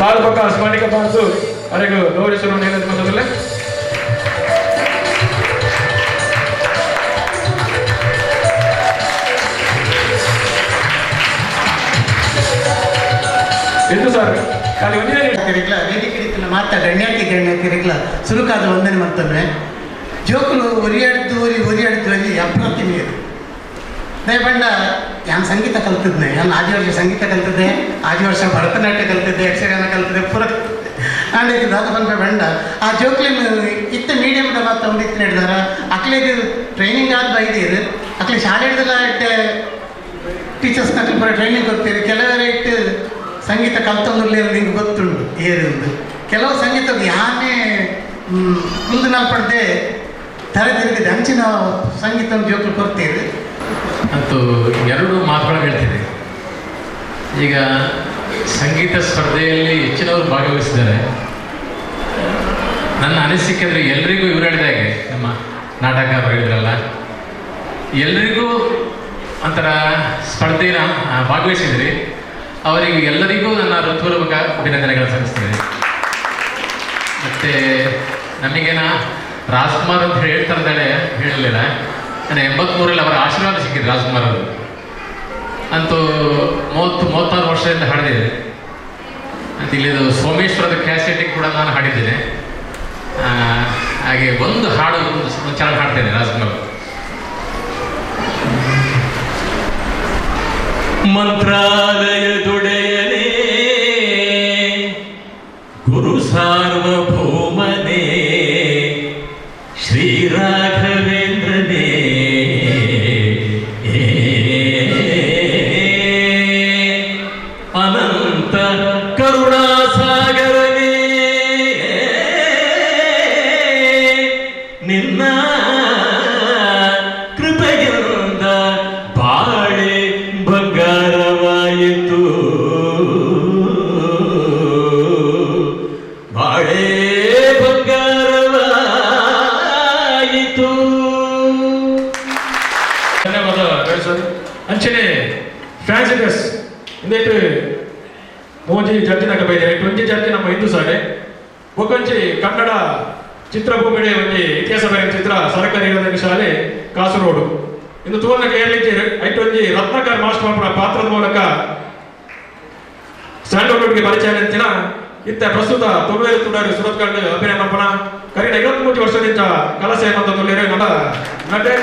ಆಳು ಪಕ್ಕ ಸ್ಮರಣಿಕ ಪಾಸು ಅವರಿಗೂ ಗೌರವಿಸಲು ಮೊದಲೇ ಎಂದು ಸರ್ ಖಾಲಿ ಒಂದೇ ವೇದಿಕೆ ಮಾತಾಡ ಗಣ್ಯಾತಿಗಳ ಸುರುಕಾದ ವಂದನೆ ಮಾಡ್ತವೆ ಜೋಕುಲು ಒರಿಯಾಡ್ದು ಅಲ್ಲಿ ಅಪ್ರತಿಮೀರು ದಯಪಂಡ ನಾನು ಸಂಗೀತ ಕಲ್ತಿದ್ದೆ ನಾನು ಆದಿ ವರ್ಷ ಸಂಗೀತ ಕಲ್ತಿದ್ದೆ ಆದಿ ವರ್ಷ ಭರತನಾಟ್ಯ ಕಲ್ತಿದ್ದೆ ಯಕ್ಷಗಾನ ಕಲ್ತಿದ್ದೆ ಪೂರ ನಾಳೆ ದಾದ ಬಂದ ಬಂಡ ಆ ಜೋಕ್ಲಿನ ಇತ್ತ ಮೀಡಿಯಮ್ದ ಮಾತ್ರ ಒಂದು ಇತ್ತು ನಡೆದಾರ ಅಕ್ಳಿಗೆ ಟ್ರೈನಿಂಗ್ ಆದ ಬೈದೀರು ಅಕ್ಳಿಗೆ ಶಾಲೆ ಹಿಡ್ದಲ್ಲ ಇಟ್ಟು ಟೀಚರ್ಸ್ ನಕ್ಲಿ ಪೂರ ಟ್ರೈನಿಂಗ್ ಕೊಡ್ತೀರಿ ಕೆಲವರ ಇಟ್ಟು ಸಂಗೀತ ಕಲ್ತೊಂದಿಲ್ಲ ನಿಂಗೆ ಗೊತ್ತುಂಟು ಏರುಂದು ಕೆಲವು ಸಂಗೀತ ಯಾನೇ ಮುಂದೆ ನಾವು ಪಡೆದೆ ತರದಿರಿಗೆ ಅಂಚಿನ ಸಂಗೀತ ಜೋಕ್ಲು ಕೊಡ್ತೀರಿ ಅಂತೂ ಎರಡು ಮಾತುಗಳು ಹೇಳ್ತೀನಿ. ಈಗ ಸಂಗೀತ ಸ್ಪರ್ಧೆಯಲ್ಲಿ ಹೆಚ್ಚಿನವರು ಭಾಗವಹಿಸಿದ್ದಾರೆ. ನನ್ನ ಅನಿಸಿಕೆ ಅಂದರೆ ಎಲ್ರಿಗೂ ಇವ್ರು ಹೇಳಿದಾಗೆ ನಮ್ಮ ನಾಟಕರು ಹೇಳಿದ್ರಲ್ಲ, ಎಲ್ರಿಗೂ ಒಂಥರ ಸ್ಪರ್ಧೆನ ಭಾಗವಹಿಸಿದ್ರಿ. ಅವರಿಗೆ ಎಲ್ಲರಿಗೂ ನನ್ನ ಹೃತ್ಪೂರ್ವಕ ಅಭಿನಂದನೆಗಳನ್ನು ಸಲ್ಲಿಸ್ತೇನೆ. ಮತ್ತು ನಮಗೇನ ರಾಜ್ಕುಮಾರ್ ಅಂತ ಹೇಳ್ತಾರದಾಳೆ ಹೇಳಲಿಲ್ಲ, ನಾನು 83ರಲ್ಲಿ ಅವರ ಆಶೀರ್ವಾದ ಸಿಕ್ಕಿದ್ರು ರಾಜ್ಕುಮಾರ್ ಅವರು. ಅಂತೂ 36 ವರ್ಷದಿಂದ ಹಾಡಿದ್ದೇನೆ. ಅಂತ ಇಲ್ಲಿದು ಸೋಮೇಶ್ವರದ ಕ್ಯಾಸೆಟಿಗೆ ಕೂಡ ನಾನು ಹಾಡಿದ್ದೇನೆ. ಹಾಗೆ ಒಂದು ಹಾಡು ಒಂದು ಚೆನ್ನಾಗಿ ಹಾಡ್ತೇನೆ ರಾಜ್ಕುಮಾರ್. ಮಂತ್ರಾಲಯದೊಡೆಯನೇ ಗುರು ಸಾರ್ವಭೌಮನೇ ಶ್ರೀರಾಘವೇಂದ್ರನೇ ಅನಂತ ಕರುಣಾಸಾಗರನೇ ನಿನ್ನ ಕೃಪೆಯಿಂದ ಬಾಳೆ ಬಂಗಾರವಾಯಿತು, ಬಾಳೆ ಬಂಗಾರವಾಯಿತು. ಧನ್ಯವಾದ ಸರ್. ಅಂಚನೆ ಫ್ಯಾನ್ಸಿ ಡ್ರೆಸ್ ಇಂದೇಟು ಮೋಜಿ ಜಡ್ಜಿನಾಗ ಬೈದೆ ಒಂಜಿ ಜಡ್ಜಿ ನಮ್ಮ ಹಿಂದೂ ಸಾಡೆ ಒಕ್ಕೊಂಜಿ ಕನ್ನಡ ಚಿತ್ರಭೂಮಿಡೆ ಒಂಜಿ ಇತಿಹಾಸ ಬರೆಯ ಚಿತ್ರ ಸರ್ಕಾರಿ ಹಿರಿಯ ಶಾಲೆ ಕಾಸರಗೋಡು ಇಂದು ತೋರ್ನಕ್ಕೆ ಹೇಳಲಿದ್ದೀರಿ ಐಟೊಂಜಿ ರತ್ನಾಕರ್ ಮಾಸ್ಟರ್ ಅವರ ಪಾತ್ರದ ಮೂಲಕ ಸ್ಯಾಂಡಲ್ವುಡ್ಗೆ ಪರಿಚಯ ಅಂತಿನ ಇತ್ತ ಪ್ರಸ್ತುತ ತೊಂಬೈರು ತುಡಾರು ಸುರತ್ ಕಂಡು ಅಭಿನಯ ಮಾಡ್ಪಣ ಕರೀನ 23 ವರ್ಷದಿಂದ ಕಲಸೆ ಮಂತೊಂದುಲ್ಲೇರು ನಟ ನಟೆ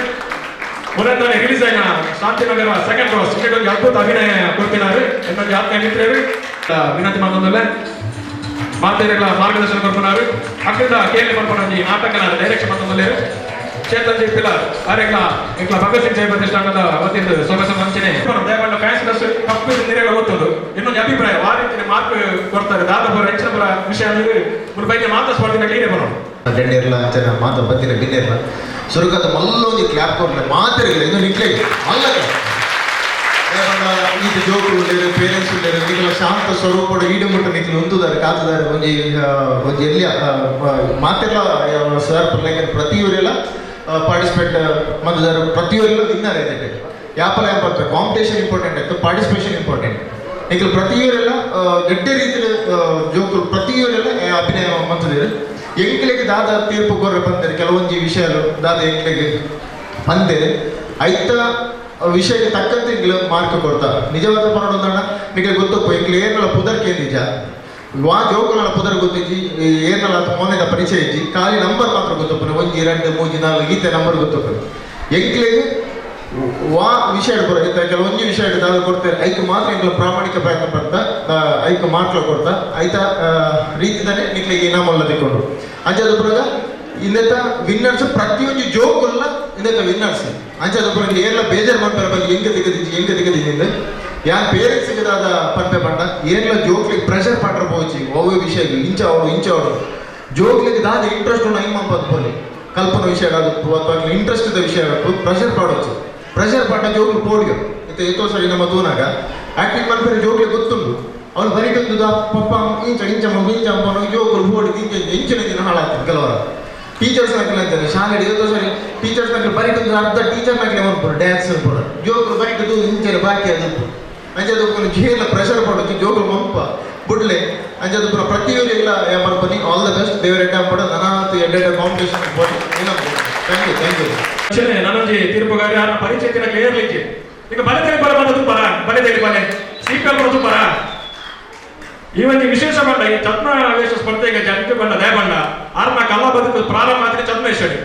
ಮೊನ್ನೆ ರಿಲೀಸ್ ಆಯ್ನ ಶಾಂತಿನಗರ ಸೆಕೆಂಡ್ ಕ್ರಾಸ್ ಒಂದು ಅದ್ಭುತ ಅಭಿನಯ ಕೊಡ್ತಿದ್ದಾರೆ. ಇನ್ನೊಂದು ಆತ್ಮೀಯ ಮಿತ್ರರು ವಿನಂತಿ ಮಂತೊಂದುಲ್ಲೆ ಮಾತೆರೆಗಳ ಮಾರ್ಗದರ್ಶನ ಕೊಡ್ಪನಾರು ಅಕ್ಕಂದ ಕೇಳಿ ಮಾಡ್ಪಣಿ ನಾಟಕನ ಡೈರೆಕ್ಷನ್ ಮಂತೊಂದುಲ್ಲೇರು ಚೇತನ್ ಜಿ ಪಿಲ್ಲರ್ ಆರೆಗ್ಲ ಇಂಕ್ಲ ಭಗತ್ ಸಿಂಗ್ ಜೈ ಪ್ರತಿಷ್ಠಾನದ ವತಿಯಿಂದ ಸೊಗಸ ಮಂಚನೆ ದಯಮಾಡಿ ಫ್ಯಾನ್ಸ್ ಡ್ರೆಸ್ ಕಪ್ಪು ನೀರಾಗ ಗೊತ್ತುಂಡು. ಇನ್ನೊಂದು ಅಭಿಪ್ರಾಯ ವಾರೀತಿನ ಮಾರ್ಕ್ ಕೊಡ್ತಾರೆ ದಾದಪುರ ಹೆಚ್ಚಿನ ಪುರ ವಿಷಯ ಮುನ್ನ ಬೈಕ್ ಮಾತ ಸ್ಪರ್ಧೆ ಕ್ಲೀನೇ ಬರೋಣ ಡೆಂಡೇರ್ಲ ಅಂಚನ ಮಾತ ಬತ್ತಿನ ಬಿನ್ನೇರ್ಲ ಸುರುಕದ ಮಲ್ಲೊಂದು ಕ್ಲಾಪ್ ಕೊಡ್ಲೆ ಮಾತಿರಲಿಲ್ಲ ಇನ್ನು ನಿಕ್ಲೆ ಅಲ್ಲ ಇದು ಜೋಕುಲು ಉಂಡೇರು ಪೇರೆಂಟ್ಸ್ ಉಂಡೇರು ನಿಖಲ ಶಾಂತ ಸ್ವರೂಪ ಈಡು ಮುಟ್ಟ ನಿಖಲು ಉಂತುದಾರೆ ಕಾತುದಾರೆ ಒಂಜಿ ಎಲ್ಲಿಯ ಮಾತೆಲ್ಲ ಸರ್ ಪರ್ಲೆಗೆ ಪ್ರತಿಯೊರೆಲ್ಲ ಪಾರ್ಟಿಸಿಪೇಟ್ ಮಾಡಿದಾರೆ, ಪ್ರತಿಯೊರೆಲ್ಲ ವಿನ್ನರ್ ಇದೆ. ಯಾಪಲ ಎಂಬತ್ತು ಕಾಂಪಿಟೇಷನ್ ಇಂಪಾರ್ಟೆಂಟ್ ಆಯ್ತು, ಪಾರ್ಟಿಸಿಪೇಷನ್ ಇಂಪಾರ್ಟೆಂಟ್. ನಿಖಲು ಪ್ರತಿಯೊರೆಲ್ಲ ಗಡ್ಡೆ ರೀತಿಯ ಜೋಕುಲು ಪ್ರತಿಯೊರೆಲ್ಲ ಅಭಿನಯ ಮಂತದಿರು. ಎಂಕ್ಲೆಗೆ ದಾದ ತೀರ್ಪು ಕೊರ್ರೆ ಬಂದರೆ ಕೆಲವೊಂದು ವಿಷಯಗಳು ದಾದ ಎಂಕ್ಲೆಗೆ ಬಂದರೆ ಐತ ವಿಷಯಕ್ಕೆ ತಕ್ಕಂತೆ ಇಂಗ್ಲ ಮಾರ್ಕ್ ಕೊಡ್ತಾರೆ. ನಿಜವಾದ ಮಾಡೋದಣ್ಣ ನಿಮಗೆ ಗೊತ್ತಪ್ಪ ಇಂಗ್ಲ ಏನೆಲ್ಲ ಪುದರ್ಕೆ ನಿಜ ವಾ ಜೋಕುಗಳ ಪುದರ್ ಗೊತ್ತಿಜ್ಜಿ ಏನೆಲ್ಲ ಮೊನ್ನೆದ ಪರಿಚಯ ಇಜ್ಜಿ ಖಾಲಿ ನಂಬರ್ ಮಾತ್ರ ಗೊತ್ತಪ್ಪನೆ 1 2 3 4 ಈತೆ ನಂಬರ್ ಗೊತ್ತಪ್ಪನೆ ಎಂಕ್ಲೆಗೆ ವಾ ವಿಷಯ ಬರುತ್ತೆ. ಕೆಲವೊಂದು ವಿಷಯ ದಾದ ಕೊಡ್ತಾರೆ ಐಕ್ ಮಾತ್ರ ಇಂಗ್ಲ ಪ್ರಾಮಾಣಿಕ ಪ್ರಯತ್ನ ಪಡ್ತಾ ಐಕ್ ಮಾತ್ರ ಕೊಡ್ತಾ ಐತ ರೀತಿದಾನೆ ನಿಕ್ಲಿಗೆ ಇನಾಮಲ್ಲ ತಿಕ್ಕೊಂಡು ಅಂಚದ ಬರೋದ ಇನ್ನೆತ ವಿನ್ನರ್ಸ್ ಪ್ರತಿಯೊಂದು ಜೋಕುಲ್ಲ ಇನ್ನೆತ ವಿನ್ನರ್ಸ್ ಅಂಚದ ಬರೋದು ಏನೆಲ್ಲ ಬೇಜಾರು ಮಾಡ್ತಾರೆ ಬಂದು ಹೆಂಗೆ ದಿಗದಿದ್ದಿಂದ ಯಾರು ಪೇರೆಂಟ್ಸ್ ಸಿಗದಾದ ಪಂಪೆ ಪಂಡ ಏನೆಲ್ಲ ಜೋಕ್ಲಿಗೆ ಪ್ರೆಷರ್ ಪಾಟ್ರ ಪೋಚಿ ಒವ್ವ ವಿಷಯ ಇಂಚ ಅವಡು ಜೋಕ್ಲಿಗೆ ದಾದ ಇಂಟ್ರೆಸ್ಟ್ ಉಂಡು ಹಿಂಗೆ ಪಂಪಲ್ಲಿ ಕಲ್ಪನಾ ವಿಷಯ ಅಥವಾ ಇಂಟ್ರೆಸ್ಟ್ ಇದ್ದ ವಿಷಯ ಪ್ರೆಷರ್ ಪಾಡೋಚು ಪ್ರೆಷರ್ ಪಾಟ ಜೋಕ್ಲು ಪೋಡಿಯೋ ಇಂತ ಎತ್ತೋ ಸರಿ ನಮ್ಮ ತೂನಾಗ ಆಕ್ಟಿಂಗ್ ಮಾಡ್ತಾರೆ ಜೋಕ್ಲಿಗೆ ಗೊತ್ತುಂಡು ಅವ್ನು ಬರೀಟೊಂದು ಪಪ್ಪ ಇಂಚ ಜೋಕುಲು ಪೋಡಿ ಇಂಚಿನ ದಿನ ಹಾಳಾಗ್ತದೆ ಕೆಲವರ ಟೀಚರ್ಸ್ ನಕಲಿ ಅಂತಾರೆ ಶಾಲೆ ಎತ್ತೋ ಸರಿ ಟೀಚರ್ಸ್ ನಕಲಿ ಬರೀಟೊಂದು ಅರ್ಧ ಟೀಚರ್ ನಕಲಿ ಮಾಡ್ಬೋದು ಡ್ಯಾನ್ಸ್ ಪೋಡ ಜೋಕುಲು ಬರೀಟದು ಇಂಚನೆ ಬಾಕಿ ಅದು ಅಂಚೆ ಜೇಲ ಪ್ರೆಷರ್ ಪಡೋದು ಜೋಕುಲು ಮಂಪ ಬುಡ್ಲೆ ಅಂಜದು ಪೂರ ಪ್ರತಿಯೊರಿಗೆಲ್ಲ ಬರ್ಬನಿ ಆಲ್ ದ ಬೆಸ್ಟ್ ದೇವರ ಎಡ್ಡ ಪಡ ನನಾತು ಎಡ್ಡ ಕಾಂಪಿಟೇಷನ್ ಬೋದು ಥ್ಯಾಂಕ್ ಯು ಅಚ್ಚನೆ ನನಂಜಿ ತೀರ್ಪುಗಾರಿ ಆರ ಪರಿಚಯನ ಕ್ಲಿಯರ್ ಲಿಕ್ಕೆ ಈಗ ಬಲೆದೇಳಿ ಬಲ ಬಂದದು ಪರ ಬಲೆದೇಳಿ ಬಲೆ ಸೀಕಲ್ ಬರೋದು ಪರ ಈ ಒಂದು ವಿಶೇಷ ಬಂಡ ಈ ಚತ್ನ ಆವೇಶ ಸ್ಪರ್ಧೆಗೆ ಜನಕ್ಕೆ ಬಂಡ ದಯ ಬಂಡ ಆರ್ನ ಕಲಾ ಬದುಕು ಪ್ರಾರಂಭ ಆದ್ರೆ ಚತ್ಮೇಶ್ವರಿ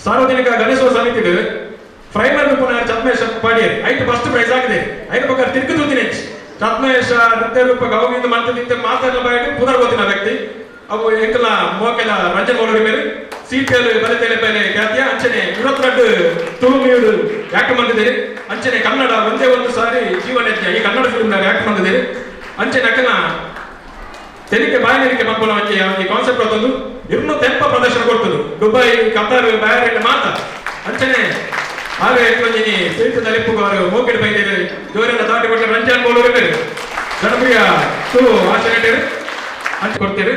ಸಾರ್ವಜನಿಕ ಗಣೇಶೋತ್ಸವ ಸಮಿತಿಗೆ ಪ್ರೈಮರಿ ಪುನಃ ಚತ್ಮೇಶ್ವರ ಪಡೆಯಿರಿ ಐದು ಫಸ್ಟ್ ಪ್ರೈಸ್ ಆಗಿದೆ ಐದು ಪ್ರಕಾರ ತಿರುಗಿ ತೂತಿನಿ ಚತ್ಮೇಶ ನೃತ್ಯ ರೂಪ ಗೌವಿಂದ ಮಾಡ್ತಿದ್ದ ಮಾತಾಡಲ ಬಾಯಿಡು ಪುನರ್ ಗೊತ್ತಿನ ವ್ಯಕ್ತಿ ಅವು ಎಂಕಲ ಮೋಕೆಲ ರಂಜನ್ ಗೋಳರಿ ಮೇಲೆ ಸಿಪಿಎಲ್ ಬಲೆತೇಲೆ ಬೇಲೆ ಖ್ಯಾತಿಯ ಅಂಚನೆ 22 ತುಳುಮೀಡು ಯಾಕೆ ಬಂದಿದ್ದೀರಿ ಅಂಚನೆ ಕನ್ನಡ ಒಂದೇ ಒಂದು ಸಾರಿ ಜೀವನ ಈ ಕನ್ನಡ ಫಿಲ್ಮ್ ಯಾಕೆ ಬಂದಿದ್ದೀರಿ ಅಂಚನೆ ಅಕ್ಕನ ತೆರಿಗೆ ಬಾಯನಿಗೆ ಮಕ್ಕಳು ಅಂಚೆ ಈ ಕಾನ್ಸೆಪ್ಟ್ ಅದೊಂದು ಇನ್ನೂ ತೆಂಪ ಪ್ರದರ್ಶನ ಕೊಡ್ತದೆ ದುಬೈ ಕತಾರ್ ಬ್ಯಾರೆಡ್ ಮಾತ ಅಂಚನೆ ಹಾಗೆ ಒಂದಿನಿ ತೀರ್ಥದಲ್ಲಿ ಅವರು ಮೋಕೆಡ್ ಬೈದಿರಿ ಜೋರಿನ ದಾಟಿ ಕೊಟ್ಟರೆ ರಂಜಾನ್ ಗೋಳೂರು ಬೇರೆ ಜನಪ್ರಿಯ ಆಚರಣೆ ಅಂಚೆ ಕೊಡ್ತೀರಿ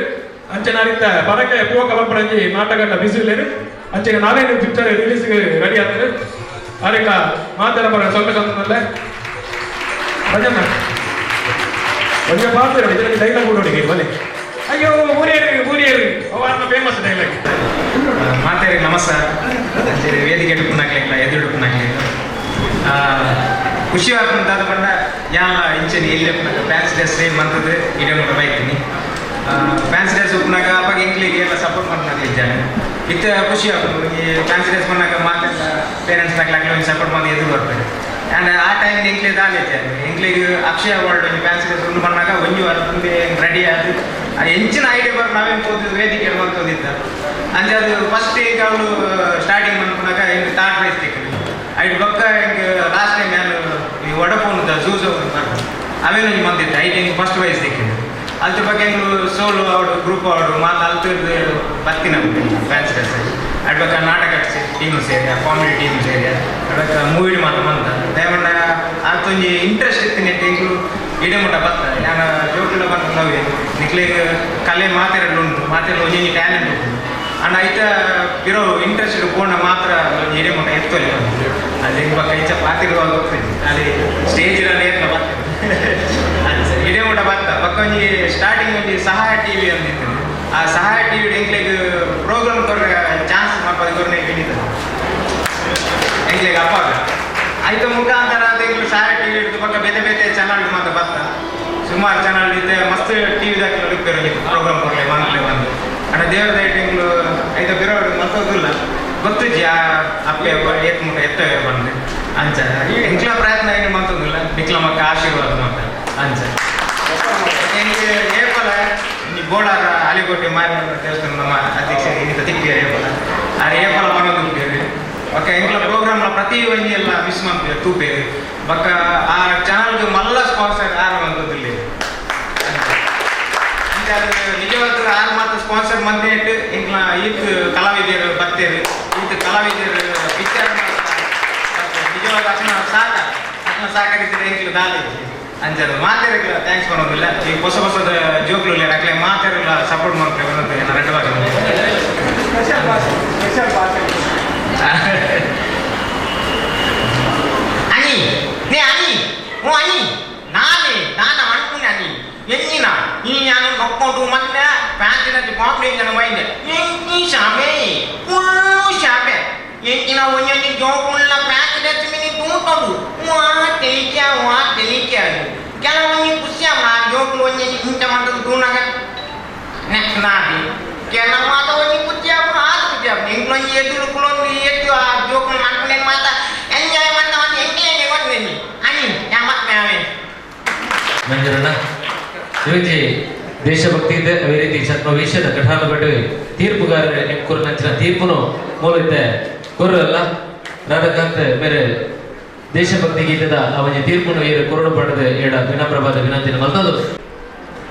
ಅಂಚನೆ ಅರಿತ ಪರಕೆ ಪೂವಕ ಬಂಪರಂಜಿ ನಾಟಕ ಬಿಸಿ ಇಲ್ಲೇರಿ ಅಂಚೆಗೆ ನಾವೇ ಪಿಕ್ಚರ್ ರಿಲೀಸ್ಗೆ ರೆಡಿ ಆಗ್ತದೆ ಅದಕ್ಕ ಮಾತಾಡ ಬರ ಸ್ವಲ್ಪ ಸಂದರ್ಭದಲ್ಲೇ ರಜಮ್ಮ ಒಂದೇ ಮಾಡ್ತಾರೆ ಇದರಲ್ಲಿ ಡೈಲಾಗ್ ನೋಡಿ ಬನ್ನಿ ಅಯ್ಯೋ ಊರಿಯರಿ ಅವಾರ್ನ ಫೇಮಸ್ ಡೈಲಾಗ್ ಮಾತಾಡಿ ನಮಸ್ಕಾರ ವೇದಿಕೆ ಡುಪ್ಪನಾಗ್ಲಿಲ್ಲ ಎದುರು ಡುಪ್ಪನಾಗ್ಲಿಲ್ಲ ಖುಷಿ ಆಗ್ತಂತ ಪಂಡ ಯಾಲ ಇಂಚನಿ ಎಲ್ಲಿ ಫ್ಯಾನ್ಸಿ ಡ್ರೆಸ್ ಏನು ಮಂತದ್ದು ಇಡೇ ಮುಟ್ಟ ಬೈತೀನಿ ಫ್ಯಾನ್ಸಿ ಡ್ರೆಸ್ ಉಪ್ಪನಾಗ ಅಪ್ಪಾಗ ಎಂಕ್ಲಿಗೆ ಎಲ್ಲ ಸಪೋರ್ಟ್ ಮಾಡ್ತಿದ್ದಾನೆ ಇತ್ತ ಖುಷಿ ಆಗ್ತದೆ ಈ ಫ್ಯಾನ್ಸಿ ಡ್ರೆಸ್ ಬಂದಾಗ ಮಾತೆಲ್ಲ ಪೇರೆಂಟ್ಸ್ನಾಗ್ಲಾಗ್ಲಿ ಸಪೋರ್ಟ್ ಮಾಡಿ ಎದುರು ಬರ್ತಾರೆ ಆ್ಯಂಡ್ ಆ ಟೈಮ್ ಎಂಕ್ಲೆ ದಾಲಿದ್ದಾನೆ ಎಂಕ್ಲಿಗೆ ಅಕ್ಷಯ ವರ್ಲ್ಡ್ ಫ್ಯಾನ್ಸಿ ಡ್ರೆಸ್ ಉಂಡು ಬಂದಾಗ ಒಂಜು ವಾರ ತುಂಬಿ ರೆಡಿ ಆದ ಹೆಂಚಿನ ಐಡಿಯಾ ಬರ್ ನಾವೇನು ಹೋದ ವೇದಿಕೆ ಬಂತಂದಿದ್ದ ಅಂದ್ರೆ ಅದು ಫಸ್ಟ್ ಈಗ ಅವಳು ಸ್ಟಾರ್ಟಿಂಗ್ ಮಾಡ್ಕೊಂಡಾಗ ಹಿಂಗೆ ಥರ್ಡ್ ಪ್ರೈಸ್ ತೆಕ್ಕಿದ್ವಿ ಐದು ಬಕ್ಕ ಹಿಂಗೆ ಲಾಸ್ಟ್ ಟೈಮ್ ನಾನು ಈ ವಡಫೋನ್ ಝೂಸ್ ಅವೇನು ಹಿಂಗೆ ಬಂದಿದ್ದೆ ಐದು ಹಿಂಗೆ ಫಸ್ಟ್ ಪ್ರೈಸ್ ತೆಕ್ಕಿದ್ವಿ ಅದ್ರ ಬಗ್ಗೆ ಹಿಂಗೆ ಸೋಲು ಅವಳು ಗ್ರೂಪ್ ಅವಳು ಮಾತು ಅಲ್ತಿದ್ದು ಬರ್ತೀನಿ ಫ್ಯಾನ್ಸಿ ಡ್ರೆಸ್ ಅಡ್ಬೇಕ ನಾಟಕ ಟೀಮು ಸೇರಿ ಕಾಮಿಡಿ ಟೀಮ್ ಸೇರಿ ಅಡ್ಬೇಕ ಮೂವಿ ಮಾತು ಬಂತ ದಯಮಂಡ ಅದೊಂದು ಇಂಟ್ರೆಸ್ಟ್ ಇರ್ತೀನಿ ಹಿಂಗೆ ಇಡೇ ಮುಟ್ಟ ಬತ್ತ ನಾನು ಜೋಕ್ಲ ಬಂದು ನಾವೇ ನಿಕ್ಲಿಗೆ ಕಲೆ ಮಾತೆರಡು ಉಂಟು ಮಾತೆಲ್ಲ ಒಂಜಿ ಟ್ಯಾಲೆಂಟ್ ಉಂಟು ಅಣ್ಣ ಐತ ಇರೋ ಇಂಟ್ರೆಸ್ಟ್ ಪೂರ್ಣ ಮಾತ್ರ ಇಡೇ ಮುಟ್ಟ ಎತ್ತೋಲಿ ಅದು ಹಿಂಗೆ ಬಕ್ಕ ಈಚೆ ಪಾತಿರುವಾಗ ಹೋಗ್ತೀನಿ ಅಲ್ಲಿ ಸ್ಟೇಜಿನಲ್ಲಿ ಏರ್ನ ಬರ್ತೇನೆ ಇಡೇ ಮುಟ್ಟ ಬತ್ತ ಬಕ್ಕ ಒಂಜಿ ಸ್ಟಾರ್ಟಿಂಗ್ ಒಂಜಿ ಸಹಾಯ ಟಿವಿ ಅಂದಿತ್ತು ಆ ಸಹಾಯ ಟಿವಿ ಎಂಕ್ಲಿಗೆ ಪ್ರೋಗ್ರಾಮ್ ಕೊಡ್ರೆ ಚಾನ್ಸ್ ಮಾಡ್ಬೋದು ಕೊರ್ನೆ ಹಿಡಿತಾರೆ ಎಂಕ್ಲಿಗೆ ಅಪ್ಪಾಗ ಆಯ್ತು ಮುಖಾಂತರ ಅಂತ ಎಂಗ್ಲು ಸಹಾಯ ಟಿವಿ ಹಿಡಿದು ಪಕ್ಕ ಬೇತೆ ಬೇತೆ ಚಾನಲ್ ಮಾತ್ರ ಬರ್ತಾ ಸುಮಾರು ಚಾನಲ್ ಇದೆ ಮಸ್ತ್ ಟಿವಿ ದಾಖಲೆ ಪ್ರೋಗ್ರಾಮ್ ಕೊಡಲಿ ಮನಸ್ಲೆ ಬಂದು ಅಣ್ಣ ದೇವ್ರ ದಯಟಿಂಗ್ಳು ಐದು ಬಿರೋಡು ಮತ್ತೋದಿಲ್ಲ ಗೊತ್ತಿದ್ದಿ ಆ ಅಪ್ಪೆ ಏತ್ ಮುಖ ಎತ್ತವೆ ಬಂದು ಅಂಚ ಎಂಕ್ಲ ಪ್ರಯತ್ನ ಏನು ಮತ್ತೊಂದಿಲ್ಲ ನಿಕ್ಲ ಮಕ್ಕ ಆಶೀರ್ವಾದ ಮಾತ್ರ ಅಂಚ എനിക്ക് ഏപ്പല ഈ ബോളാറ അലിಗೋಟೆ ಮಾರಿ ದೇವಸ್ಥಾನ ನಮ್ಮ ಅಧ್ಯಕ್ಷ ಇಂಥ ತಿಕ್ಕಿಯರು ಏಪಲ ಆ ಏಪಲ ಮನೋದು ಉಂಟೇರಿ ಬಕ್ಕ ಎಂಕ್ಲ ಪ್ರೋಗ್ರಾಮ್ಲ ಪ್ರತಿ ಒಂಜಿ ಎಲ್ಲ ಮಿಸ್ ಮಾಡ್ತೀವಿ ತೂಪೇರಿ ಬಕ್ಕ ಆ ಚಾನಲ್ಗೆ ಮಲ್ಲ ಸ್ಪಾನ್ಸರ್ ಆರು ಅಂತದಿಲ್ಲ ಅಂದ್ರೆ ಅದು ನಿಜವಾದ ಆರು ಮಾತ್ರ ಸ್ಪಾನ್ಸರ್ ಮಂದಿ ಇಟ್ಟು ಎಂಕ್ಲ ಈತ್ ಕಲಾವಿದರು ಬರ್ತೀರಿ ಈತ್ ಕಲಾವಿದರು ಪಿಕ್ಚರ್ ನಿಜವಾದ ಅಕ್ಕನ ಸಾಕಾಗಿದ್ದರೆ ಎಂಕ್ಲು ದಾಲಿ ಅಂಜದು ಮಾತಾಡಿಲ್ಲ ಥ್ಯಾಂಕ್ಸ್ ಮಾಡೋದಿಲ್ಲ ಈ ಹೊಸ ಹೊಸದ ಜೋಕ್ಲು ಹಾಕ್ಲೆ ಮಾತಾಡಿಲ್ಲ ಸಪೋರ್ಟ್ ಮಾಡ್ತೇವೆ ಅನ್ನೋದು ಏನು ರೆಡ್ವಾಗಿ అని నే అని ఓ అని నానే నాన్న అనుకునే అని ఎన్నినా ఈ నేను నొక్కొంటూ మధ్య ప్యాంటినది కాంప్లైంట్ మైండ్ ఎంకి షాపే ఫుల్ షాపే ఎంకిన ఒన్యని జోకుల్ల ప్యాంట్ తెచ్చి మిని తూటడు వా తెలిక్యా ಕೆಲವೊಂದು ಖುಷಿಯ ಜೋಕ್ಲು ಒಂಜಿ ಇಂಟ ಮಂಟದು ತೂನಾಗ ನೆಕ್ಸ್ಟ್ ನಾಟಿ ಕೆಲವು ಮಾತ ಒಂಜಿ ಖುಷಿ ಆಗ್ಬೋದು ಆದ ಖುಷಿ ಆಗ್ಬೋದು ಇಂಕ್ಲೊಂಜಿ ಎದುರು ಕುಳೊಂದು ಎತ್ತು ಆ ಜೋಕ್ಲು ಮಾಡ್ಕೊಂಡೇನು ಮಾತ ಎಂಜಾಯ್ ಮಾಡ್ತಾ ಒಂದು ಎಂಗೆ ಕೊಡ್ತೀನಿ అని ಮತ್ತೆ ಅವೇ ಮಂಜುರಣ್ಣ ಇವತ್ತು ದೇಶಭಕ್ತಿ ಇದೆ ಅದೇ ರೀತಿ ಭವಿಷ್ಯದ ಘಟನೆಗಳು ತೀರ್ಪುಗಾರರ ಎಂಕುರು ನಂಚಿನ ತೀರ್ಪುನು ಮೂಲತೆ ಕೊರಲ್ಲ ರಾಧಕಾಂತ್ ಬೇರೆ ದೇಶಭಕ್ತಿ ಗೀತದ ಅವನ ತೀರ್ಪುನು ಏರು ಕೊರಡು ಪಡೆದು ಏಡ ವಿನಮ್ರವಾದ ವಿನಂತಿನ ಮಲ್ತದು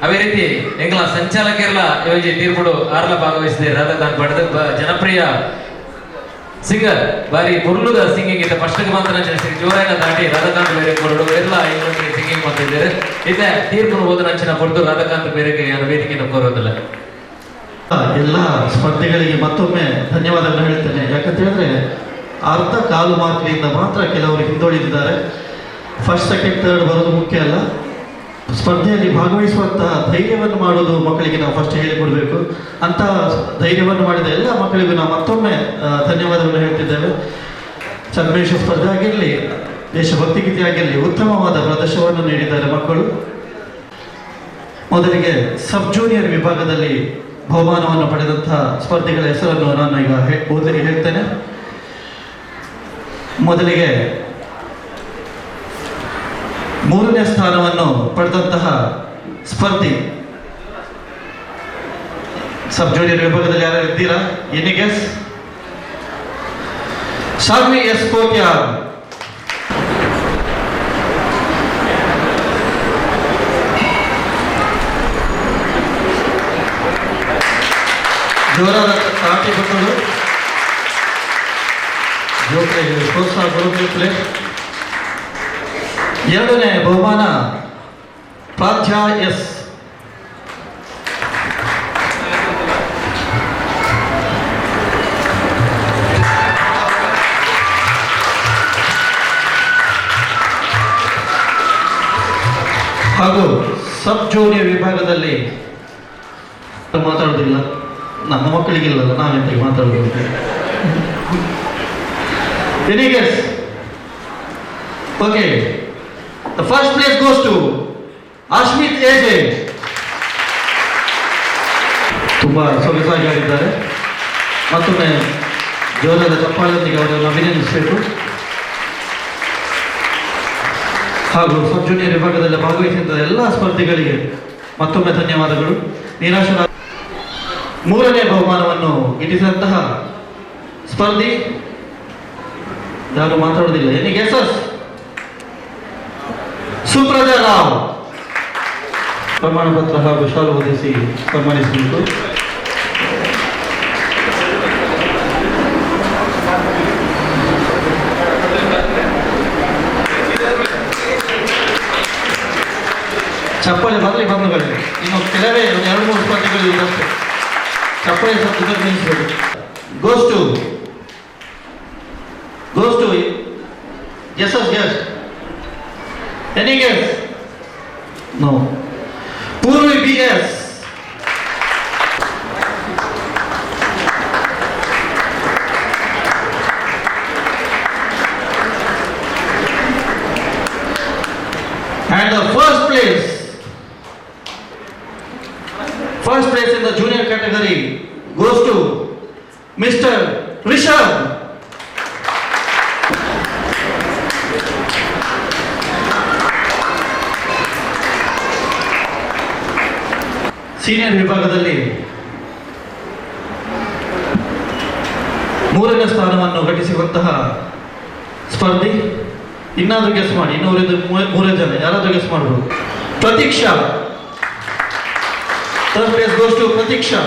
ಅದೇ ರೀತಿ ಎಂಗ್ಲ ಸಂಚಾಲಕರೆಲ್ಲ ಯೋಜಿ ತೀರ್ಪುಡು ಆರ್ಲ ಭಾಗವಹಿಸಿದೆ ರಾಧಾಕಾಂತ್ ಪಡೆದ ಜನಪ್ರಿಯ ಸಿಂಗರ್ ಬಾರಿ ಪುರ್ಲುದ ಸಿಂಗಿಂಗ್ ಇದ್ದ ಫಸ್ಟ್ಗೆ ಮಾತ್ರ ಶ್ರೀ ಜೋರಾಯನ ದಾಟಿ ರಾಧಾಕಾಂತ್ ಬೇರೆ ಕೊರಡು ಎಲ್ಲ ಇನ್ನೊಂದು ಸಿಂಗಿಂಗ್ ಮಾಡ್ತಿದ್ದಾರೆ ಇದೇ ತೀರ್ಪುನು ಓದ ನಂಚಿನ ಪಡೆದು ರಾಧಾಕಾಂತ್ ಬೇರೆಗೆ ವೇದಿಕೆಯನ್ನು ಕೋರೋದಿಲ್ಲ ಎಲ್ಲ ಸ್ಪರ್ಧೆಗಳಿಗೆ ಮತ್ತೊಮ್ಮೆ ಧನ್ಯವಾದಗಳು ಹೇಳ್ತೇನೆ. ಯಾಕಂತ ಹೇಳಿದ್ರೆ ಅರ್ಧ ಕಾಲು ಮಾರ್ಕ್ನಿಂದ ಮಾತ್ರ ಕೆಲವರು ಹಿಂದುಳಿದಿದ್ದಾರೆ. ಫಸ್ಟ್ ಸೆಕೆಂಡ್ ಥರ್ಡ್ ಬರೋದು ಮುಖ್ಯ ಅಲ್ಲ, ಸ್ಪರ್ಧೆಯಲ್ಲಿ ಭಾಗವಹಿಸುವಂತಹ ಧೈರ್ಯವನ್ನು ಮಾಡೋದು ಮಕ್ಕಳಿಗೆ ನಾವು ಫಸ್ಟ್ ಹೇಳಿಕೊಡ್ಬೇಕು. ಅಂತ ಧೈರ್ಯವನ್ನು ಮಾಡಿದ ಎಲ್ಲ ಮಕ್ಕಳಿಗೂ ನಾವು ಮತ್ತೊಮ್ಮೆ ಧನ್ಯವಾದವನ್ನು ಹೇಳ್ತಿದ್ದೇವೆ. ಛದ್ಮವೇಷ ಸ್ಪರ್ಧೆ ಆಗಿರಲಿ, ದೇಶಭಕ್ತಿ ಗೀತೆ ಆಗಿರಲಿ, ಉತ್ತಮವಾದ ಪ್ರದರ್ಶನವನ್ನು ನೀಡಿದ್ದಾರೆ ಮಕ್ಕಳು. ಮೊದಲಿಗೆ ಸಬ್ ಜೂನಿಯರ್ ವಿಭಾಗದಲ್ಲಿ ಬಹುಮಾನವನ್ನು ಪಡೆದಂತಹ ಸ್ಪರ್ಧಿಗಳ ಹೆಸರನ್ನು ನಾನು ಈಗ ಓದಲಿಕ್ಕೆ ಹೇಳ್ತೇನೆ. ಮೊದಲಿಗೆ 3ನೇ ಸ್ಥಾನವನ್ನು ಪಡೆದಂತಹ ಸ್ಪರ್ಧಿ ಸಬ್ ಜೂನಿಯರ್ ವಿಭಾಗದಲ್ಲಿ ಯಾರು ಇದ್ದೀರಾ? Any guess? Shanvi S Kotyar. ಜೋರಾದ ತಾಟಿ ಬಂದಳು. ಜೋಕ್ರಿಗೆ ಪ್ರೋತ್ಸಾಹ ಕೊಡುತ್ತಲೇ. 2ನೇ ಬಹುಮಾನ ಪ್ರಾಧ್ಯ ಎಸ್. ಹಾಗೂ ಸಬ್ ಜೂನಿಯರ್ ವಿಭಾಗದಲ್ಲಿ ಮಾತಾಡೋದಿಲ್ಲ, ನಮ್ಮ ಮಕ್ಕಳಿಗಿಲ್ಲಲ್ಲ, ನಾವೆಂತ ಮಾತಾಡೋದು. Any guess? Okay. The first place goes to Ashmit AJ. ತುಂಬಾ ಸೊಗಸಾಗಿ ಆಡಿದ್ದಾರೆ. ಮತ್ತೊಮ್ಮೆ ಜೋರಾದ ಚಪ್ಪಾಳೆಯೊಂದಿಗೆ ಅವರನ್ನು ಅಭಿನಂದಿಸಬೇಕು. ಹಾಗೂ ಸಬ್ ಜೂನಿಯರ್ ವಿಭಾಗದಲ್ಲಿ ಭಾಗವಹಿಸಿದ ಎಲ್ಲ ಸ್ಪರ್ಧಿಗಳಿಗೆ ಮತ್ತೊಮ್ಮೆ ಧನ್ಯವಾದಗಳು. ನಿರಾಶನ 3ನೇ ಬಹುಮಾನವನ್ನು ಗಿಟ್ಟಿಸಿದಂತಹ ಸ್ಪರ್ಧಿ ಯಾರು ಮಾತಾಡೋದಿಲ್ಲ. Any guesses? ಸುಪ್ರಜಾ ರಾವ್. ಪ್ರಮಾಣ ಪತ್ರ ಹಾಗೂ ಶಾಲು ಹೊದಿಸಿ ಸನ್ಮಾನಿಸಬೇಕು. ಚಪ್ಪಾಳೆ ಬರಲಿ ಬಂಧುಗಳಿಗೆ. ಇನ್ನು ಕೆಲವೇ 2-3 ಸ್ಪರ್ಧೆಗಳು ಇದ್ದಷ್ಟೇ. ಚಪ್ಪಾಳೆ ಸ್ವಲ್ಪ ನಿಲ್ಲಿಸಬೇಕು. Goes to guesses guess. Any guess? No. Purvi BS. And the first place in the junior category goes to Mr. Rishabh. Senior ವಿಭಾಗದಲ್ಲಿ 3ನೇ ಸ್ಥಾನವನ್ನು ಗಳಿಸಿರುವಂತಹ ಸ್ಪರ್ಧಿ ಇನ್ನಾದ್ರೂ ಗೆಸ್ ಮಾಡಿ. ಇನ್ನೂರಿಂದ 3 ಜನ ಯಾರಾದ್ರೂ ಗೆಸ್ ಮಾಡಬಹುದು. Pratiksha. Third place goes to Pratiksha.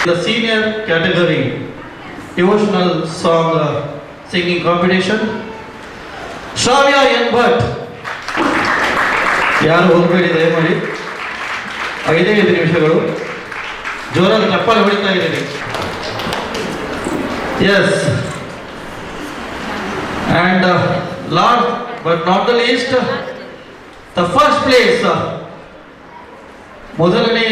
The senior category devotional song singing competition, Shravya N. Bhatt. ಯಾರು ಹೋಗಬೇಡಿ ದಯಮಾಡಿ. 5 ನಿಮಿಷಗಳು. ಜೋರಾದ ಚಪ್ಪಾಳೆ ಹೊಡಿತಾ ಇದ್ದೀರಿ. S. And last but not the least, the first place, ಮೊದಲನೇ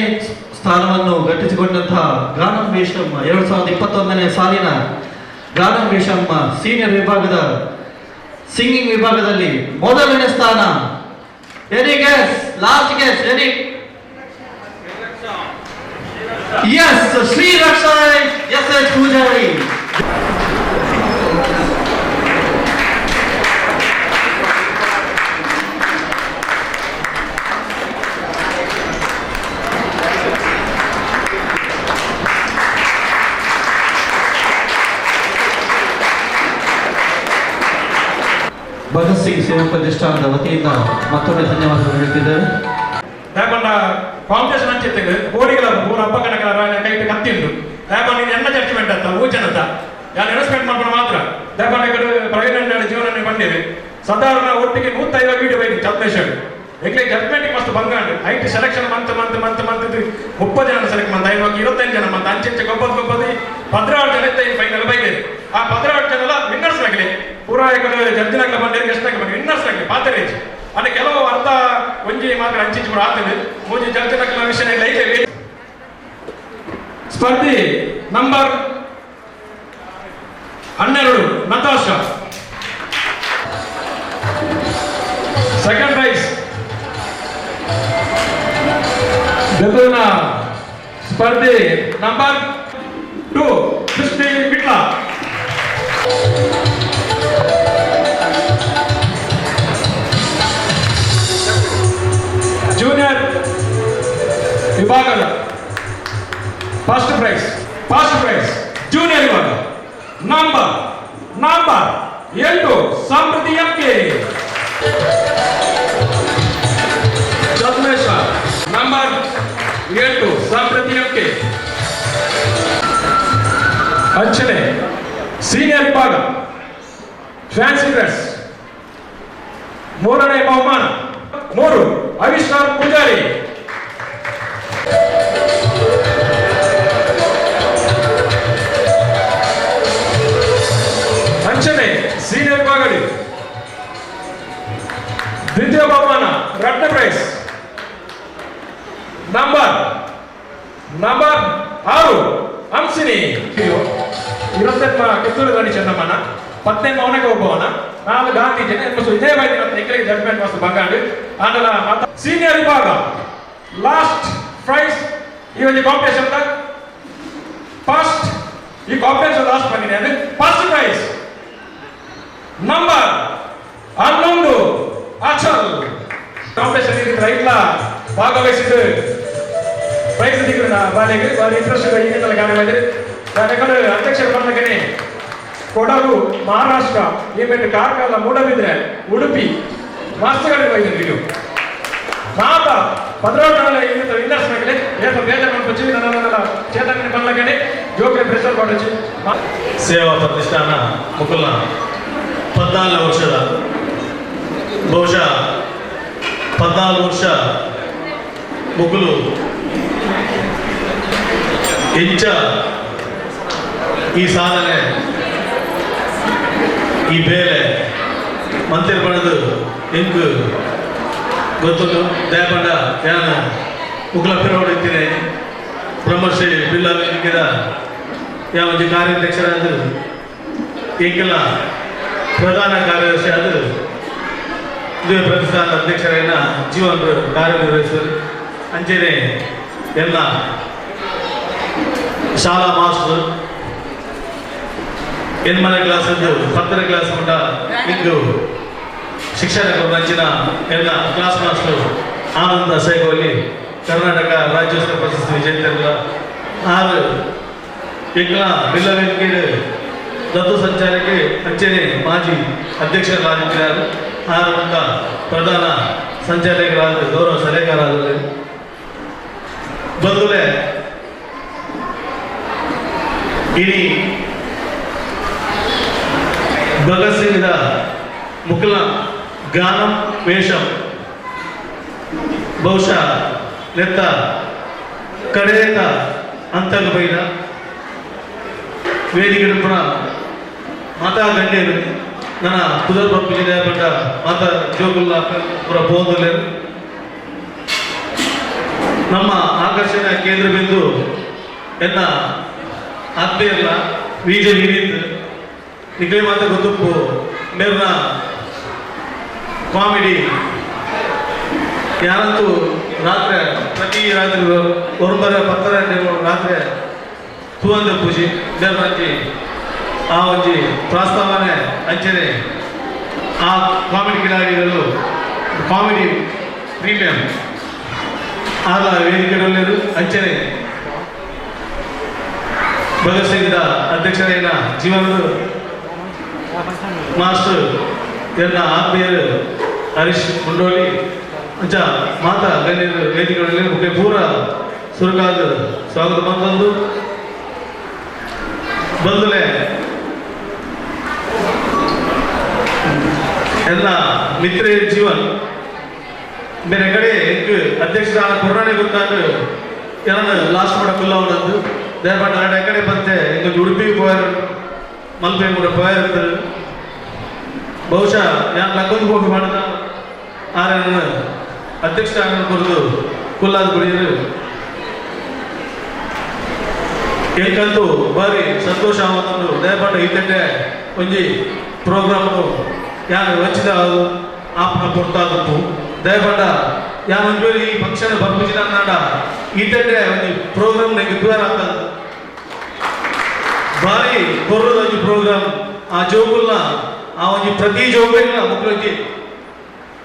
ಸ್ಥಾನವನ್ನು ಗಳಿಸಿಕೊಂಡಂತಹ ಗಾನಂ ವೇಷಂ 2021ನೇ ಸಾಲಿನ ಗಾನಂ ವೇಷಂ ಸೀನಿಯರ್ ವಿಭಾಗದ ಸಿಂಗಿಂಗ್ ವಿಭಾಗದಲ್ಲಿ ಮೊದಲನೇ ಸ್ಥಾನ. Any guess? Last guess? Any? Yes, Sri Raksha S.H. Pujari. Bhagat Singh ಸೇವಾ ಪ್ರತಿಷ್ಠಾನದ ವತಿಯಿಂದ ಮತ್ತೊಮ್ಮೆ ಧನ್ಯವಾದಗಳು ಹೇಳ್ತಿದ್ದೇವೆ. ದಾಯಕೊಂಡ ಫೌಂಡೇಶನ್ ಅಂಚಿತ್ತಿಗೆ ಕೋಡಿಗಳ ಪೂರ ಹಬ್ಬ ಕಣಕರ ಕೈಟ್ ಕತ್ತಿಂದು ದಾಯಕೊಂಡ ಇದು ಎನ್ನ ಜಡ್ಜ್ಮೆಂಟ್ ಅಂತ ಊಚನದ ಯಾರು ಇನ್ವೆಸ್ಟ್ಮೆಂಟ್ ಮಾಡ್ಕೊಂಡು ಮಾತ್ರ ದಾಯಕೊಂಡ ಈ ಕಡೆ ಪ್ರಯೋಜನ ಜೀವನ ಬಂದಿದೆ. ಸಾಧಾರಣ ಒಟ್ಟಿಗೆ 105 ವೀಡಿಯೋ ಬೈಕ್ ಛದ್ಮೇಶ್ವರಿ ಎಗ್ಲೆ ಜಡ್ಜ್ಮೆಂಟ್ ಮಸ್ತ್ ಬಂಗಾಂಡು ಐಟ್ ಸೆಲೆಕ್ಷನ್ ಮಂತ್ 30 ಜನ ಸೆಲೆಕ್ಟ್ ಮಂತ್ 25 ಜನ ಮಂತ್ ಅಂಚೆ ಗೊಬ್ಬದು 16 ಜನ ಇತ್ತ ಫೈನಲ್ ಬೈದೆ ಆ 16 ಜನ ವಿನ್ನರ್ಸ್ ಆಗಲಿ ಪೂರಾಯಕರು ಜಡ್ಜಿನಾಗ್ಲ ಬಂದಿರಿಗೆ ಎಷ್ಟಾಗಿ ಬಂದು ವಿನ್ನರ್ಸ್ ಆಗಲಿ ಪಾತ್ರೇಜ್ ಅದೇ ಕೆಲವು ಅರ್ಧ ಒಂಜಿ ಮಾತ್ರ ಅಂಚಿಂಚು ಆತದೆ ಮೂಜಿ ಜಡ್ಜಿನಾಗ್ಲ ವಿಷಯ ಲೈಟ್ ಸ್ಪರ್ಧಿ ನಂಬರ್ 12 ನತಾಶಾ ಸೆಕೆಂಡ್ ಪ್ರೈಸ್ ಗೆದ್ದ ಸ್ಪರ್ಧಿ ನಂಬರ್ 2 ಸೃಷ್ಟಿ ಬಿಟ್ಲ ಜೂನಿಯರ್ ವಿಭಾಗದ ಫಸ್ಟ್ ಪ್ರೈಸ್ ಜೂನಿಯರ್ ವಿಭಾಗ number 8 Samriddhi M K Chandresh number 8 Samriddhi M K ಅಂಚನೆ ಸೀನಿಯರ್ ವಿಭಾಗ ಫ್ಯಾನ್ಸಿ ಡ್ರೆಸ್ ಮೂರನೇ ಬಹುಮಾನ 3 ಅವಿಶ್ರಾಮ್ ಪೂಜಾರಿ ಅಂಚನೆ ಸೀನಿಯರ್ ವಿಭಾಗದಲ್ಲಿ ದ್ವಿತೀಯ ಬಹುಮಾನ ರತ್ನ ಪ್ರೈಸ್ ನಂಬರ್ 6 ಹಂಸಿನಿ 27 ಕಿತ್ತೂರು ರಾಣಿ ಚೆನ್ನಮ್ಮನ 15 ಮೌನಗೆ ಒಬ್ಬವನ 4 ಗಾಂಧಿ ಜನ ಇದೇ ಬೈದಿ ಎಕ್ಕಲಿಗೆ ಜಡ್ಜ್ಮೆಂಟ್ ಮಸ್ತ್ ಬಂಗಾಂಡು ಆಂಡಲ ಸೀನಿಯರ್ ವಿಭಾಗ ಲಾಸ್ಟ್ ಪ್ರೈಸ್ ಈ ಒಂದು ಕಾಂಪಿಟೇಷನ್ ಫಸ್ಟ್ ಈ ಕಾಂಪಿಟೇಷನ್ ಲಾಸ್ಟ್ ಬಂದಿದೆ ಅಂದ್ರೆ first prize number 11 Achal competition ರೈಟ್ಲ ಭಾಗವಹಿಸಿದ್ದು ಪ್ರೈಸ್ ದಿಕ್ಕನ ಬಾಲೆಗೆ ಬಾರಿ ಇಂಟ್ರೆಸ್ಟ್ ಈಗಿನ ಕಾರ್ಯವಾಗಿದೆ ಯಾಕಂದ್ರೆ ಅಧ್ಯಕ್ಷರು ಬಂದಾಗನೇ ಕೊಡಗು ಮಹಾರಾಷ್ಟ್ರ ಈವೆಂಟ್ ಕಾರ್ಕಳ ಮೂಡಬಿದ್ರೆ ಉಡುಪಿ ಮಾಸ್ಟರ್ಗಳಿಗೆ ಹೋಗಿದ್ರು ಇದು ಮಾತ 16 ಇವತ್ತು ವಿನ್ನರ್ಸ್ ಆಗಲಿ ಏನು ಬೇಜಾರು ಮಾಡ್ಕೊಚ್ಚಿ ನನ್ನೆಲ್ಲ ಚೇತನ ಬಂದಾಗನೇ ಜೋಗ್ರೆ ಪ್ರೆಸರ್ ಮಾಡಚ್ಚಿ ಸೇವಾ ಪ್ರತಿಷ್ಠಾನ ಮುಕುಲ 14 ವರ್ಷದ ಬಹುಶಃ 14 ವರ್ಷ ಮುಗುಲು ಹೆಚ್ಚ ಈ ಸಾಧನೆ ಈ ಬೇಲೆ ಮಂತ್ರಿ ಪಡೆದು ಹೆಂಗ್ ಗೊತ್ತುಂಟು ದಯಪಂಡ ಯಾನ ಮುಗುಲ ಪಿರೋಡ್ ಇರ್ತೀನಿ ಬ್ರಹ್ಮಶ್ರೀ ಬಿಲ್ಲ ವೇದಿಕೆದ ಯಾವ ಕಾರ್ಯಾಧ್ಯಕ್ಷರಾದ ಈಗೆಲ್ಲ ಪ್ರಧಾನ ಕಾರ್ಯದರ್ಶಿ ಆದರೂ ಇದೇ ಪ್ರತಿಷ್ಠಾನದ ಅಧ್ಯಕ್ಷರಾಗಿನ ಜೀವನ್ ಕಾರ್ಯನಿರ್ವಹಿಸಿದರು ಅಂಚೆನೆ ಎಲ್ಲ ಶಾಲಾ ಮಾಸ್ಟರ್ ಎನ್ಮನೆ ಕ್ಲಾಸ್ 10ನೇ ಕ್ಲಾಸ್ ಮುಂಡ ಇಂದು ಶಿಕ್ಷಣ ನಂಚಿನ ಎಲ್ಲ ಕ್ಲಾಸ್ ಮಾಸ್ಟರ್ ಆನಂದ ಸೈಗೋಲಿ ಕರ್ನಾಟಕ ರಾಜ್ಯೋತ್ಸವ ಪ್ರಶಸ್ತಿ ವಿಜೇತರಲ್ಲ 6 ಇಂಗ್ಲ ಬಿಲ್ಲ ವೇದಿಕೆ ದತ್ತು ಸಂಚಾರಕ್ಕೆ ಅಂಚನೆ ಮಾಜಿ ಅಧ್ಯಕ್ಷರಾಗಿದ್ದಾರೆ 6 ಪ್ರಧಾನ ಸಂಚಾಲಕರಾದ ಗೌರವ ಸಲಹೆಗಾರರಾದರು ಬಂಧುಗಳೇ ಇಡೀ ಭಗತ್ ಸಿಂಗ್ದ ಮುಕುಲ ಗಾನಂ ವೇಷಂ ಬಹುಶಃ ನೆತ್ತ ಕಡೆಯತ ಅಂತಲು ಬೈದ ವೇದಿಕೆ ಪುಣ ಮಾತಾ ಗಣ್ಯರು ನನ್ನ ಕುದರ್ ಪಂಪಿಗೆ ಪಟ್ಟ ಮಾತಾ ಜೋಗುಲ್ಲ ಪುರ ಬೋಧಲೇರು ನಮ್ಮ ಆಕರ್ಷಣೆಯ ಕೇಂದ್ರ ಬಿಂದು ಎನ್ನ ಆತ್ಮೀಯಲ್ಲ ವಿಜಯ ವಿನೀತ್ ನಿಖಿಲ್ ಮಾತ ಗೊತ್ತುಪ್ಪು ಮೇರ್ನ ಕಾಮಿಡಿ ಯಾರಂತೂ ರಾತ್ರಿ ಪ್ರತಿ ರಾತ್ರಿ 9:10 ರಾತ್ರಿ ತೂಂದ ಪೂಜೆ ಮೇರ್ನಂಜಿ ಆ ಒಂಜಿ ಪ್ರಸ್ತಾವನೆ ಅಂಚನೆ ಆ ಕಾಮಿಡಿ ಕಿಲಾಡಿಗಳು ಕಾಮಿಡಿ ಪ್ರೀಮಿಯಂ ಆದ ವೇದಿಕೆಗಳಲ್ಲೇರು ಅಂಚನೆ ಭಗತ್ ಸಿಂಗ್ದ ಅಧ್ಯಕ್ಷರಾಗಿನ ಜೀವನದ ಮಾಸ್ಟರ್ ಎಲ್ಲ ಆತ್ಮೀಯರು ಹರೀಶ್ ಮುಂಡೋಳಿ ಅಂಚ ಮಾತಾ ಗಣ್ಯರು ವೇದಿಕೆಗಳಲ್ಲಿ ಮುಖ್ಯ ಪೂರ ಸುರುಗಾದ ಸ್ವಾಗತ ಬಂದದ್ದು ಬಂದಲೇ ಎಲ್ಲ ಮಿತ್ರ ಜೀವನ್ ಬೇರೆ ಕಡೆ ಅಧ್ಯಕ್ಷರ ಕೊರೋನಾನೇ ಗೊತ್ತಾಗ ಏನಾನ ಲಾಸ್ಟ್ ಮಾಡಕ್ಕಿಲ್ಲ ಅವನದ್ದು ದಯಪಟ್ಟು ನಾಳೆ ಕಡೆ ಬಂತೆ ಈಗ ಉಡುಪಿ ಪೋಯರ್ ಮಲ್ಪೆ ಕೂಡ ಪೋಯರ್ ಇರ್ತಾರೆ ಬಹುಶಃ ಯಾರು ಲಗ್ಗದ ಹೋಗಿ ಮಾಡಿದ ಆರೆ ನನ್ನ ಅಧ್ಯಕ್ಷ ಕುರಿತು ಕುಲ್ಲಾದ ಕುಡಿಯರು ಏಕಂತೂ ಬಾರಿ ಸಂತೋಷ ಆವತ್ತೊಂದು ದಯಪಟ್ಟು ಇದ್ದಂತೆ ಒಂಜಿ ಪ್ರೋಗ್ರಾಮ್ ಯಾರು ವಂಚಿತ ಆಪ್ನ ಕೊಡ್ತಾದಪ್ಪು ದಯಪಟ್ಟ ಯಾರು ಒಂದು ಈ ಫಂಕ್ಷನ್ ಬರ್ಬಿಜಿನ ನಾಡ ಇದ್ದಂತೆ ಒಂದು ಪ್ರೋಗ್ರಾಮ್ ನಂಗೆ ದ್ವಾರ ಆಗ್ತದೆ ಬಾರಿ ಕೊರ್ರದ ಒಂದು ಪ್ರೋಗ್ರಾಮ್ ಆ ಜೋಗುಲ್ನ ಆ ಒಂದು ಪ್ರತಿ ಜೋಗುಲಿನ ಮಕ್ಕಳಿಗೆ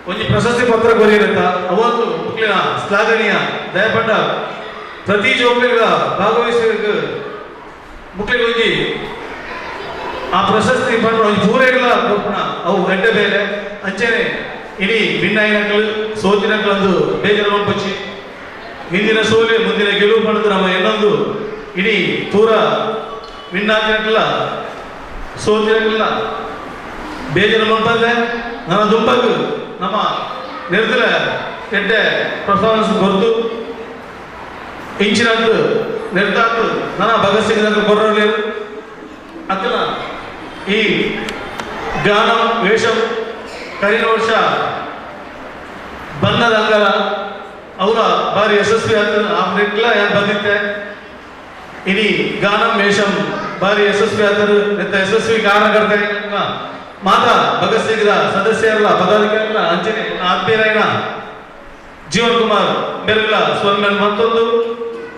ಒಂದು ಪ್ರಶಸ್ತಿ ಪತ್ರ ಕೊರಿಯರಂತ ಅವತ್ತು ಮಕ್ಕಳಿನ ಶ್ಲಾಘನೀಯ ದಯಪಟ್ಟ ಪ್ರತಿ ಜೋಗುಲಿಗ ಭಾಗವಹಿಸಿದ ಮಕ್ಕಳಿಗೆ ಒಂದು ಆ ಪ್ರಶಸ್ತಿ ಪತ್ರ ಒಂದು ಪೂರೈಗಳ ಕೊಪ್ಪಣ ಅವು ಗಡ್ಡೆ ಬೇರೆ ಅಂಚೆನೆ ಇಡೀ ಭಿನ್ನಾಯಿನಗಳು ಸೋತಿನಗಳೊಂದು ಬೇಜಾರು ಮಾಡ್ಬಚ್ಚಿ ಹಿಂದಿನ ಸೋಲಿ ಮುಂದಿನ ಗೆಲುವು ಪಡೆದು ನಮ್ಮ ಇನ್ನೊಂದು ಇಡೀ ಪೂರ ವಿನ್ನಾಗಿರಲಿಲ್ಲ ಸೋತಿರಲಿಲ್ಲ ಬೇಜಾರು ಮಾಡ್ಬಾರ್ದೆ ನನ್ನ ದುಂಬಗ್ ನಮ್ಮ ನಿರ್ದಿಲ ಎಡ್ಡೆ ಪರ್ಫಾರ್ಮೆನ್ಸ್ ಗೊತ್ತು ಇಂಚಿನದ್ದು ನಿರ್ಧಾರ ನನ್ನ ಭಗತ್ ಸಿಂಗ್ ಕೊರ್ರಲಿ ಅಕ್ಕನ ಈ ಗಾನ ವೇಷಂ ಕಳೆದ ವರ್ಷ ಬಣ್ಣದ ಅಂಗಲ ಅವರ ಬಾರಿ ಯಶಸ್ವಿ ಆಗ್ತದೆ ಆ ನಿಟ್ಟಿಲ ಯಾರು ಬಂದಿತ್ತೆ ಇಡೀ ಗಾನಂ ವೇಷಂ ಬಾರಿ ಯಶಸ್ವಿ ಆಗ್ತದೆ ಎಂತ ಯಶಸ್ವಿ ಕಾರಣಕರ್ತ ಮಾತಾ ಭಗತ್ ಸಿಂಗ್ ಸದಸ್ಯರಲ್ಲ ಪದಾಧಿಕಾರಿಗಳ ಅಂಚನೆ ಆತ್ಮೀಯರಾಯಣ ಜೀವನ್ ಕುಮಾರ್ ಬೆರಗಳ ಸ್ವರ್ಣ ಮತ್ತೊಂದು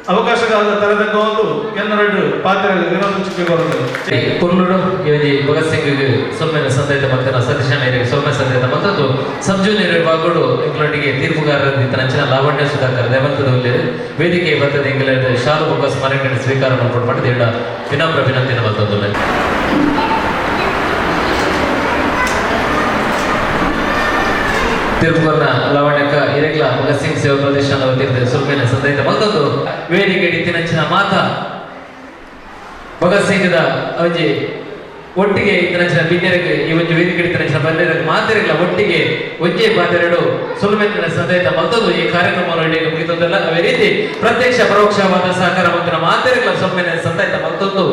ಅವಕಾಶಗಾದ ತರದಕ್ಕ ಒಂದು ಎನ್ನೆರಡು ಪಾತ್ರ ವಿನೋದ ಚಿಕ್ಕ ಬರುತ್ತದೆ ಕುರ್ನುಡು ಇವಜಿ ಭಗತ್ ಸಿಂಗ್ ಸೊಮ್ಮೆನ ಸಂದೇತ ಮತ್ತನ ಸತೀಶನಿಗೆ ಸೊಮ್ಮೆ ಸಂದೇತ ಮತ್ತೊಂದು ಸಂಜೂನಿಯರ ಬಾಗೋಡು ಇಂಗ್ಲೆಂಡ್ಗೆ ತೀರ್ಪುಗಾರರ ನಂಚಿನ ಲಾವಣ್ಯ ಸುಧಾಕರ್ ದೇವಂತದಲ್ಲಿ ವೇದಿಕೆ ಬರ್ತದೆ ಇಂಗ್ಲೆಂಡ್ ಶಾಲು ಮುಖ ಸ್ಮರಣೆ ಸ್ವೀಕಾರ ಮಾಡಿಕೊಂಡು ದೇಡ ವಿನಮ್ರ ವಿನಂತಿನ ಮತ್ತೊಂದು ತಿರುಪುಗರ್ನ ಲಾವಣ್ಯಕ ಇರೆಗ್ಲ ಭಗತ್ ಸಿಂಗ್ ಸೇವಾ ಪ್ರದೇಶನ ವತಿಯಿಂದ ಸುಲ್ಮೇನ ಸಂದೈತ ಮತ್ತೊಂದು ವೇದಿಕೆ ಇತ್ತಿನಂಚಿನ ಮಾತ ಭಗತ್ ಸಿಂಗ್ದ ಒಂಜಿ ಒಟ್ಟಿಗೆ ಇತ್ತಿನಂಚಿನ ಬಿನ್ನೆರಿಗೆ ಈ ಒಂದು ವೇದಿಕೆ ಇತ್ತಿನಂಚಿನ ಬನ್ನೆರಿಗೆ ಮಾತೆರೆಗ್ಲ ಒಟ್ಟಿಗೆ ಒಂಜೆ ಪಾತೆರಡು ಸುಲ್ಮೇನ ಸಂದೈತ ಮತ್ತೊಂದು ಈ ಕಾರ್ಯಕ್ರಮವನ್ನು ಮುಗಿತದಲ್ಲ ಅವೇ ರೀತಿ ಪ್ರತ್ಯಕ್ಷ ಪರೋಕ್ಷವಾದ ಸಹಕಾರ ಮಂತ್ರ ಮಾತೆರೆಗ್ಲ ಸುಲ್ಮೇನ ಸಂದೈತ ಮತ್ತೊಂದು